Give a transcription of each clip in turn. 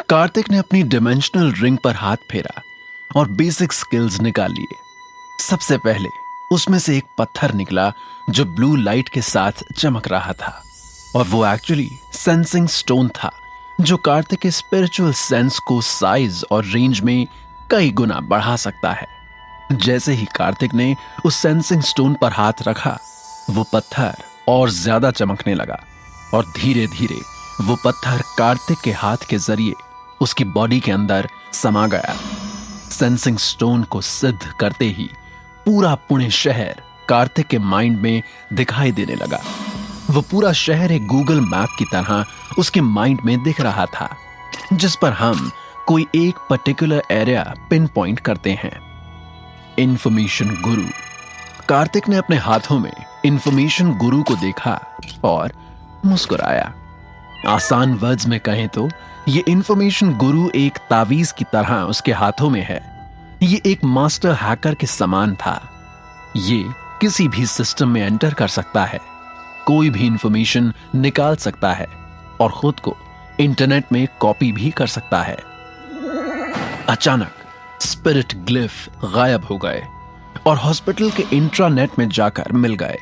कार्तिक ने अपनी dimensional ring पर हाथ फेरा और बेसिक स्किल्स निकाल लिए। सबसे पहले उसमें से एक पत्थर निकला जो ब्लू लाइट के साथ चमक रहा था, और वो एक्चुअली सेंसिंग स्टोन था जो कार्तिक के स्पिरिचुअल सेंस को साइज और रेंज में कई गुना बढ़ा सकता है। जैसे ही कार्तिक ने उस सेंसिंग स्टोन पर हाथ रखा, वो पत्थर और ज्यादा चमकने लगा और धीरे धीरे वो पत्थर कार्तिक के हाथ के जरिए उसकी बॉडी के अंदर समा गया। सेंसिंग स्टोन को सिद्ध करते ही पूरा पुणे शहर कार्तिक के माइंड में दिखाई देने लगा। वो पूरा शहर एक गूगल मैप की तरह उसके माइंड में दिख रहा था, जिस पर हम कोई एक पर्टिकुलर एरिया पिन पॉइंट करते हैं। इंफॉर्मेशन गुरु। कार्तिक ने अपने हाथों में इंफॉर्मेशन गुरु को देखा और मुस्कुराया। आसान वर्ड्स में कहें तो ये इंफॉर्मेशन गुरु एक तावीज की तरह उसके हाथों में है। ये एक मास्टर हैकर के समान था। ये किसी भी सिस्टम में एंटर कर सकता है, कोई भी इंफॉर्मेशन निकाल सकता है और खुद को इंटरनेट में कॉपी भी कर सकता है। अचानक स्पिरिट ग्लिफ गायब हो गए और हॉस्पिटल के इंट्रानेट में जाकर मिल गए।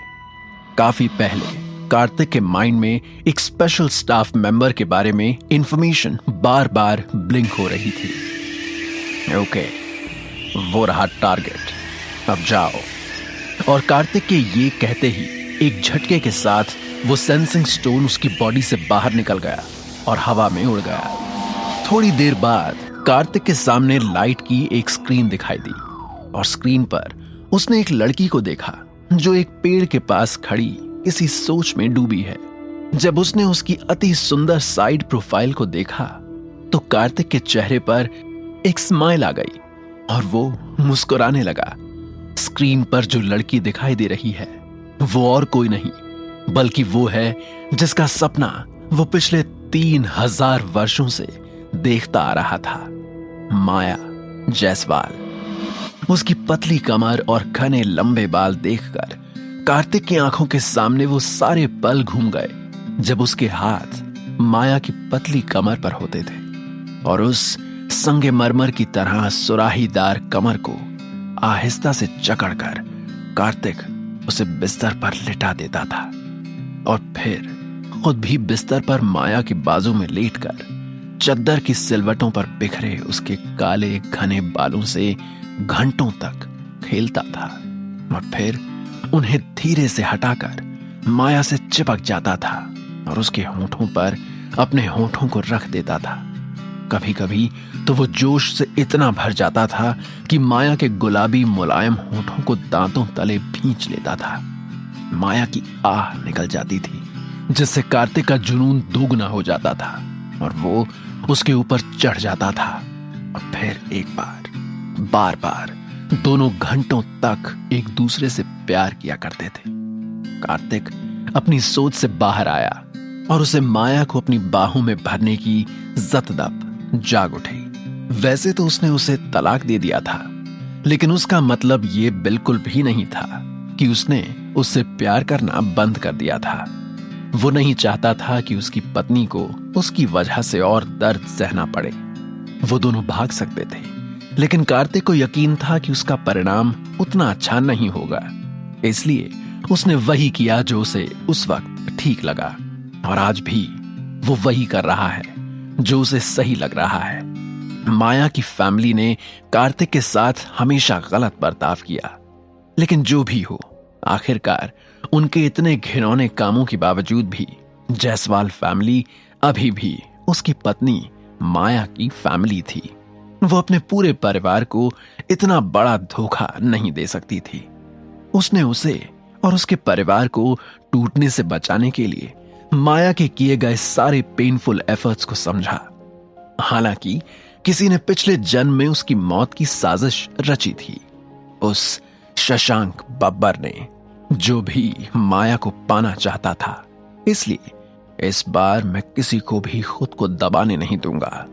काफी पहले कार्तिक के माइंड में एक स्पेशल स्टाफ मेंबर के बारे में इंफॉर्मेशन बार बार ब्लिंक हो रही थी। ओके, वो रहा टारगेट, अब जाओ। और कार्तिक के ये कहते ही एक झटके के साथ वो सेंसिंग स्टोन उसकी बॉडी से बाहर निकल गया और हवा में उड़ गया। थोड़ी देर बाद कार्तिक के सामने लाइट की एक स्क्रीन दिखाई दी और स्क्रीन पर उसने एक लड़की को देखा जो एक पेड़ के पास खड़ी किसी सोच में डूबी है। जब उसने उसकी अति सुंदर साइड प्रोफाइल को देखा तो कार्तिक के चेहरे पर एक स्माइल आ गई और वो मुस्कुराने लगा। स्क्रीन पर जो लड़की दिखाई दे रही है वो और कोई नहीं बल्कि वो है जिसका सपना वो पिछले 3000 वर्षों से देखता आ रहा था, माया जायसवाल। उसकी पतली कमर और घने लंबे बाल देखकर कार्तिक की आंखों के सामने वो सारे पल घूम गए जब उसके हाथ माया की पतली कमर पर होते थे और उस संगमरमर की तरह सुराहीदार कमर को आहिस्ता से जकड़कर कार्तिक उसे बिस्तर पर लिटा देता था और फिर खुद भी बिस्तर पर माया के बाजू में लेटकर चद्दर की सिलवटों पर बिखरे उसके काले घने बालों से घंटों तक खेलता था और फिर उन्हें धीरे से हटाकर माया से चिपक जाता था और उसके होंठों पर अपने होंठों को रख देता था। कभी कभी तो वो जोश से इतना भर जाता था कि माया के गुलाबी मुलायम होंठों को दांतों तले भींच लेता था। माया की आह निकल जाती थी जिससे कार्तिक का जुनून दोगुना हो जाता था और वो उसके ऊपर चढ़ जाता था और फिर एक बार बार दोनों घंटों तक एक दूसरे से प्यार किया करते थे। कार्तिक अपनी सोच से बाहर आया और उसे माया को अपनी बाहों में भरने की जतदब जाग उठी। वैसे तो उसने उसे तलाक दे दिया था, लेकिन उसका मतलब यह बिल्कुल भी नहीं था कि उसने उससे प्यार करना बंद कर दिया था। वो नहीं चाहता था कि उसकी पत्नी को उसकी वजह से और दर्द सहना पड़े। वो दोनों भाग सकते थे, लेकिन कार्तिक को यकीन था कि उसका परिणाम उतना अच्छा नहीं होगा। इसलिए उसने वही किया जो उसे उस वक्त ठीक लगा और आज भी वो वही कर रहा है जो उसे सही लग रहा है। माया की फैमिली ने कार्तिक के साथ हमेशा गलत बर्ताव किया, लेकिन जो भी हो, आखिरकार उनके इतने घिनौने कामों के बावजूद भी जायसवाल फैमिली अभी भी उसकी पत्नी माया की फैमिली थी। वो अपने पूरे परिवार को इतना बड़ा धोखा नहीं दे सकती थी। उसने उसे और उसके परिवार को टूटने से बचाने के लिए माया के किए गए सारे पेनफुल एफर्ट्स को समझा। हालांकि किसी ने पिछले जन्म में उसकी मौत की साजिश रची थी, उस शशांक बब्बर ने, जो भी माया को पाना चाहता था। इसलिए इस बार मैं किसी को भी खुद को दबाने नहीं दूंगा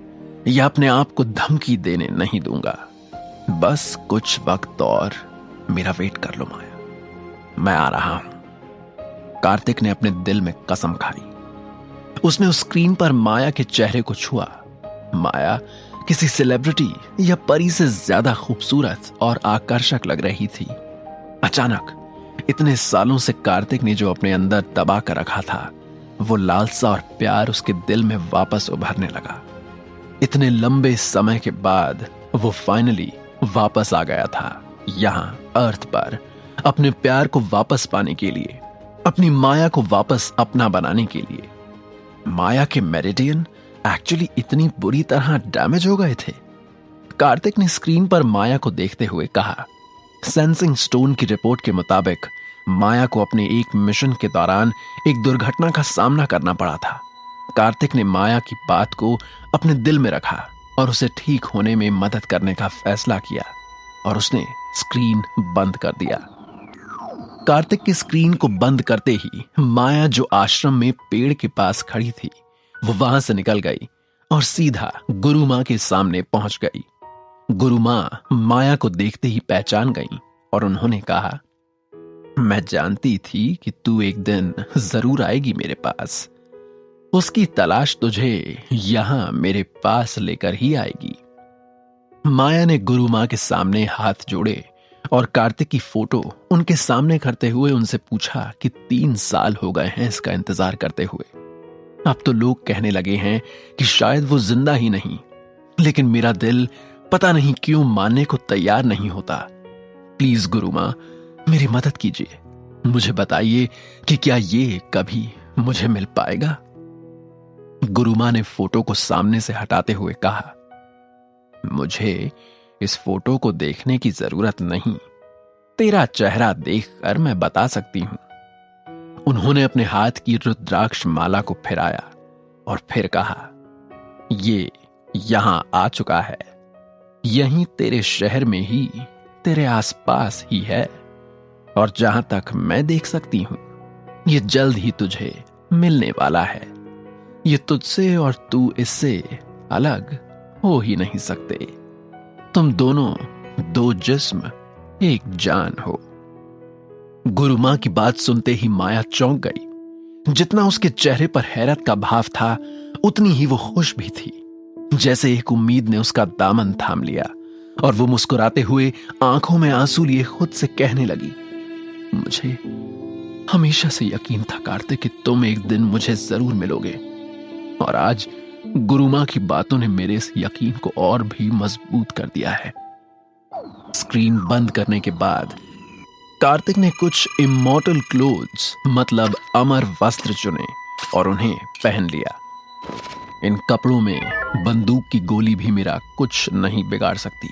या अपने आप को धमकी देने नहीं दूंगा। बस कुछ वक्त और मेरा वेट कर लो माया, मैं आ रहा हूं। कार्तिक ने अपने दिल में कसम खाई। उसने उस स्क्रीन पर माया के चेहरे को छुआ माया किसी सेलिब्रिटी या परी से ज्यादा खूबसूरत और आकर्षक लग रही थी। अचानक इतने सालों से कार्तिक ने जो अपने अंदर दबा कर रखा था, वो लालसा और प्यार उसके दिल में वापस उभरने लगा। इतने लंबे समय के बाद वो फाइनली वापस आ गया था यहां अर्थ पर, अपने प्यार को वापस पाने के लिए, अपनी माया को वापस अपना बनाने के लिए। माया के मेरिडियन एक्चुअली इतनी बुरी तरह डैमेज हो गए थे। कार्तिक ने स्क्रीन पर माया को देखते हुए कहा। सेंसिंग स्टोन की रिपोर्ट के मुताबिक माया को अपने एक मिशन के दौरान एक दुर्घटना का सामना करना पड़ा था। कार्तिक ने माया की बात को अपने दिल में रखा और उसे ठीक होने में मदद करने का फैसला किया और उसने स्क्रीन बंद कर दिया। कार्तिक की स्क्रीन को बंद करते ही माया, जो आश्रम में पेड़ के पास खड़ी थी, वो वहां से निकल गई और सीधा गुरु मां के सामने पहुंच गई। गुरु मां माया को देखते ही पहचान गई और उन्होंने कहा, मैं जानती थी कि तू एक दिन जरूर आएगी मेरे पास। उसकी तलाश तुझे यहां मेरे पास लेकर ही आएगी। माया ने गुरु मां के सामने हाथ जोड़े और कार्तिक की फोटो उनके सामने करते हुए उनसे पूछा कि 3 साल हो गए हैं इसका इंतजार करते हुए। अब तो लोग कहने लगे हैं कि शायद वो जिंदा ही नहीं, लेकिन मेरा दिल पता नहीं क्यों मानने को तैयार नहीं होता। प्लीज गुरु मां, मेरी मदद कीजिए। मुझे बताइए कि क्या ये कभी मुझे मिल पाएगा। गुरु मां ने फोटो को सामने से हटाते हुए कहा, मुझे इस फोटो को देखने की जरूरत नहीं, तेरा चेहरा देखकर मैं बता सकती हूं। उन्होंने अपने हाथ की रुद्राक्ष माला को फिराया और फिर कहा, ये यहां आ चुका है, यहीं तेरे शहर में ही, तेरे आसपास ही है, और जहां तक मैं देख सकती हूं ये जल्द ही तुझे मिलने वाला है। ये तुझसे और तू इससे अलग हो ही नहीं सकते। तुम दोनों 2 जिस्म एक जान हो। गुरु मां की बात सुनते ही माया चौंक गई। जितना उसके चेहरे पर हैरत का भाव था, उतनी ही वो खुश भी थी। जैसे एक उम्मीद ने उसका दामन थाम लिया और वो मुस्कुराते हुए आंखों में आंसू लिए खुद से कहने लगी, मुझे हमेशा से यकीन था कार्तिक कि तुम एक दिन मुझे जरूर मिलोगे, और आज गुरु मां की बातों ने मेरे इस यकीन को और भी मजबूत कर दिया है। स्क्रीन बंद करने के बाद कार्तिक ने कुछ इमॉर्टल क्लोथ्स, मतलब अमर वस्त्र चुने और उन्हें पहन लिया। इन कपड़ों में बंदूक की गोली भी मेरा कुछ नहीं बिगाड़ सकती।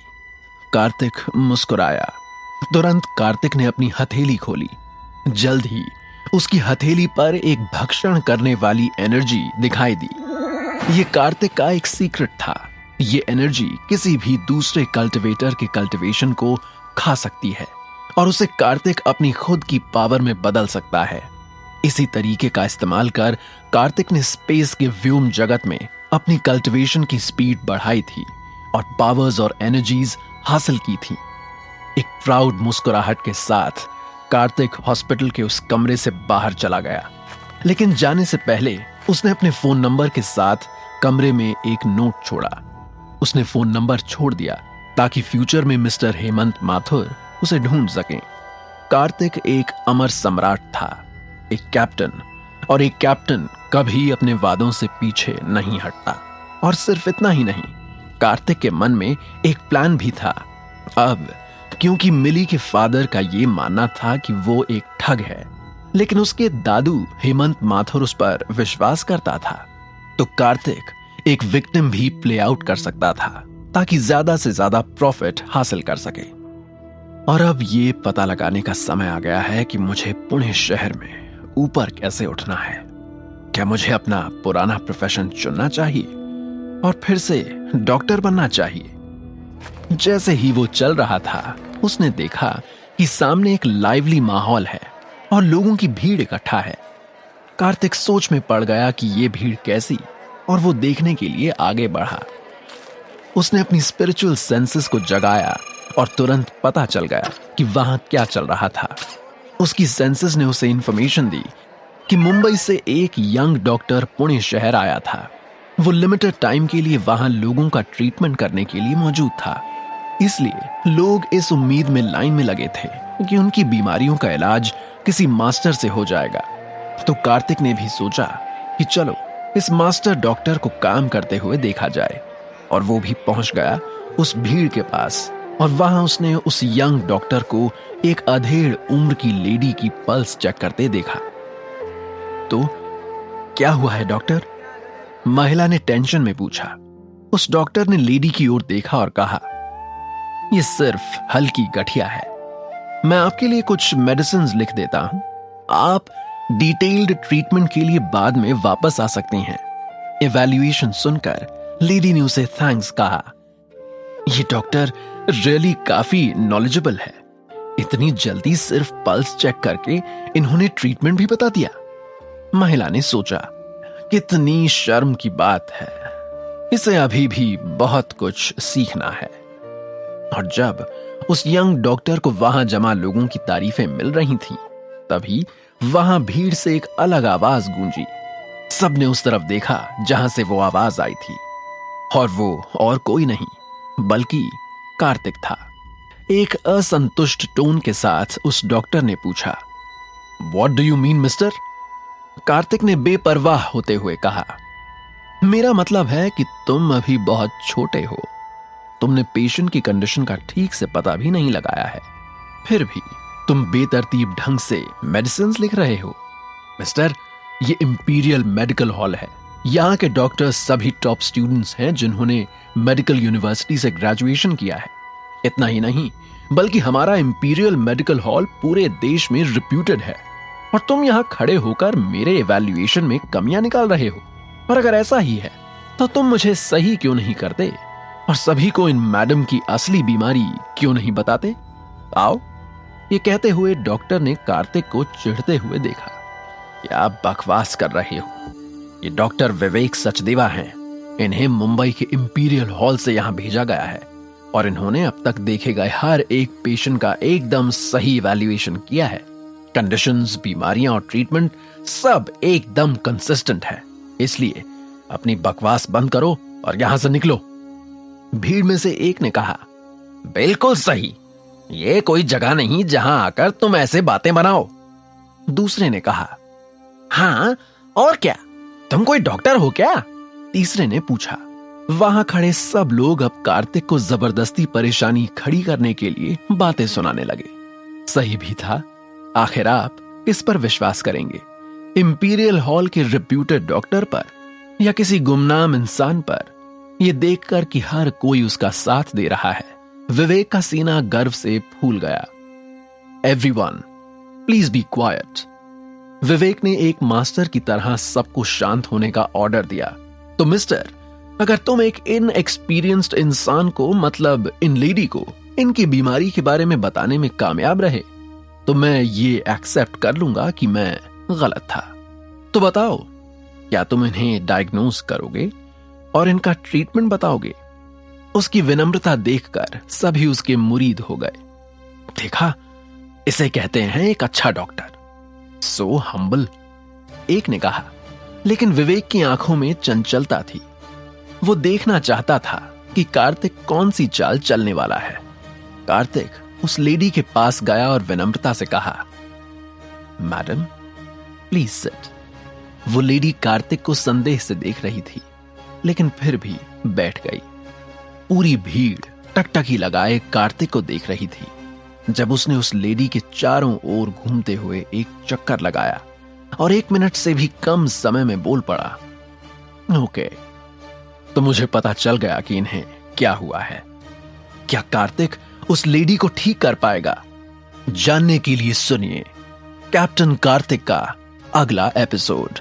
कार्तिक मुस्कुराया। तुरंत कार्तिक ने अपनी हथेली खोली। जल्द ही उसकी हथेली पर एक भक्षण करने वाली एनर्जी दिखाई दी। ये कार्तिक का एक सीक्रेट था। ये एनर्जी किसी भी दूसरे कल्टिवेटर के कल्टिवेशन को खा सकती है और उसे कार्तिक अपनी खुद की पावर में बदल सकता है। इसी तरीके का इस्तेमाल कर कार्तिक ने स्पेस के व्योम जगत में अपनी कल्टिवेशन की स्पीड बढ़ाई थी और पावर्स और एनर्जीज हासिल की थी। एक प्राउड मुस्कुराहट के साथ कार्तिक हॉस्पिटल के उस कमरे से बाहर चला गया, लेकिन जाने से पहले उसने अपने फोन नंबर के साथ कमरे में एक नोट छोड़ा। उसने फोन नंबर छोड़ दिया ताकि फ्यूचर में मिस्टर हेमंत माथुर उसे ढूंढ सकें। कार्तिक एक अमर सम्राट था, एक कैप्टन, और एक कैप्टन कभी अपने वादों से पीछे नहीं हटता। और सिर्फ इतना ही नहीं, कार्तिक के मन में एक प्लान भी था। अब क्योंकि मिली के फादर का यह मानना था कि वो एक ठग है, लेकिन उसके दादू हेमंत माथुर उस पर विश्वास करता था, तो कार्तिक एक विक्टिम भी प्ले आउट कर सकता था ताकि ज्यादा से ज्यादा प्रॉफिट हासिल कर सके। और अब ये पता लगाने का समय आ गया है कि मुझे पुणे शहर में ऊपर कैसे उठना है। क्या मुझे अपना पुराना प्रोफेशन चुनना चाहिए और फिर से डॉक्टर बनना चाहिए? जैसे ही वो चल रहा था, उसने देखा कि सामने एक लाइवली माहौल है और लोगों की भीड़ इकट्ठा है। कार्तिक सोच में पड़ गया कि ये भीड़ कैसी, और वो देखने के लिए आगे बढ़ा। उसने अपनी स्पिरिचुअल सेंसेस को जगाया और तुरंत पता चल गया कि वहां क्या चल रहा था। उसकी सेंसेस ने उसे इंफॉर्मेशन दी कि मुंबई से एक यंग डॉक्टर पुणे शहर आया था। वो लिमिटेड टाइम के लिए वहां लोगों का ट्रीटमेंट करने के लिए मौजूद था। इसलिए लोग इस उम्मीद में लाइन में लगे थे कि उनकी बीमारियों का इलाज किसी मास्टर से हो जाएगा। तो कार्तिक ने भी सोचा कि चलो इस मास्टर डॉक्टर को काम करते हुए देखा जाए, और वो भी पहुंच गया उस भीड़ के पास। और वहां उसने उस यंग डॉक्टर को एक अधेड़ उम्र की लेडी की पल्स चेक करते देखा। तो क्या हुआ है डॉक्टर? महिला ने टेंशन में पूछा। उस डॉक्टर ने लेडी की ओर देखा और कहा, यह सिर्फ हल्की गठिया है, मैं आपके लिए कुछ मेडिसिन लिख देता हूं, आप डिटेल्ड ट्रीटमेंट के लिए बाद में वापस आ सकते हैं। इवैल्यूएशन सुनकर लेडी ने उसे थैंक्स कहा। ये डॉक्टर रियली काफी नॉलेजेबल है, इतनी जल्दी सिर्फ पल्स चेक करके इन्होंने ट्रीटमेंट भी बता दिया। महिला ने सोचा, कितनी शर्म की बात है, इसे अभी भी बहुत कुछ सीखना है। और जब उस यंग डॉक्टर को वहां जमा लोगों की तारीफें मिल रही थीं, तभी वहां भीड़ से एक अलग आवाज गूंजी। सबने उस तरफ देखा जहां से वो आवाज आई थी, और वो और कोई नहीं बल्कि कार्तिक था। एक असंतुष्ट टोन के साथ उस डॉक्टर ने पूछा, what do you mean mister? Kartik ने बेपरवाह होते हुए कहा, मेरा मतलब है कि तुम अभी बहुत छोटे हो, तुमने पेशेंट की कंडीशन का ठीक से पता भी नहीं लगाया है, फिर भी तुम बेतरतीब ढंग से मेडिसिन लिख रहे हो। मिस्टर, ये इंपीरियल मेडिकल हॉल है, यहाँ के डॉक्टर्स सभी टॉप स्टूडेंट्स हैं जिन्होंने मेडिकल यूनिवर्सिटी से ग्रेजुएशन किया है। इतना ही नहीं, बल्कि हमारा इंपीरियल मेडिकल हॉल पूरे देश में रिप्यूटेड है, और तुम यहाँ खड़े होकर मेरे इवैल्यूएशन में कमियां निकाल रहे हो। और अगर ऐसा ही है तो तुम मुझे सही क्यों नहीं करते और सभी को इन मैडम की असली बीमारी क्यों नहीं बताते? आओ। ये कहते हुए डॉक्टर ने कार्तिक को चिढ़ते हुए देखा। क्या बकवास कर रहे हो? ये डॉक्टर विवेक सचदेवा हैं, इन्हें मुंबई के इंपीरियल हॉल से यहां भेजा गया है, और इन्होंने अब तक देखे गए हर एक पेशेंट का एकदम सही इवैल्यूएशन किया है। कंडीशंस, बीमारियां और ट्रीटमेंट सब एकदम कंसिस्टेंट है। इसलिए अपनी बकवास बंद करो और यहां से निकलो। भीड़ में से एक ने कहा, बिल्कुल सही, ये कोई जगह नहीं जहां आकर तुम ऐसे बातें बनाओ। दूसरे ने कहा, हाँ और क्या, तुम कोई डॉक्टर हो क्या? तीसरे ने पूछा। वहां खड़े सब लोग अब कार्तिक को जबरदस्ती परेशानी खड़ी करने के लिए बातें सुनाने लगे। सही भी था, आखिर आप किस पर विश्वास करेंगे, इंपीरियल हॉल के रिप्यूटेड डॉक्टर पर या किसी गुमनाम इंसान पर? यह देखकर कि हर कोई उसका साथ दे रहा है, विवेक का सीना गर्व से फूल गया। Everyone please be quiet. Vivek ने एक मास्टर की तरह सबको शांत होने का ऑर्डर दिया। तो मिस्टर, अगर तुम एक इनएक्सपीरियंस्ड इंसान को, मतलब इन लेडी को, इनकी बीमारी के बारे में बताने में कामयाब रहे तो मैं ये एक्सेप्ट कर लूंगा कि मैं गलत था। तो बताओ, क्या तुम इन्हें डायग्नोज करोगे और इनका ट्रीटमेंट बताओगे? उसकी विनम्रता देखकर सभी उसके मुरीद हो गए। देखा, इसे कहते हैं एक अच्छा डॉक्टर, सो हम्बल, एक ने कहा। लेकिन विवेक की आंखों में चंचलता थी। वो देखना चाहता था कि कार्तिक कौन सी चाल चलने वाला है। कार्तिक उस लेडी के पास गया और विनम्रता से कहा, मैडम प्लीज सिट। वो लेडी कार्तिक को संदेह से देख रही थी, लेकिन फिर भी बैठ गई। पूरी भीड़ टकटकी लगाए कार्तिक को देख रही थी। जब उसने उस लेडी के चारों ओर घूमते हुए एक चक्कर लगाया और 1 मिनट से भी कम समय में बोल पड़ा, ओके, तो मुझे पता चल गया कि इन्हें क्या हुआ है। क्या कार्तिक उस लेडी को ठीक कर पाएगा? जानने के लिए सुनिए कैप्टन कार्तिक का अगला एपिसोड।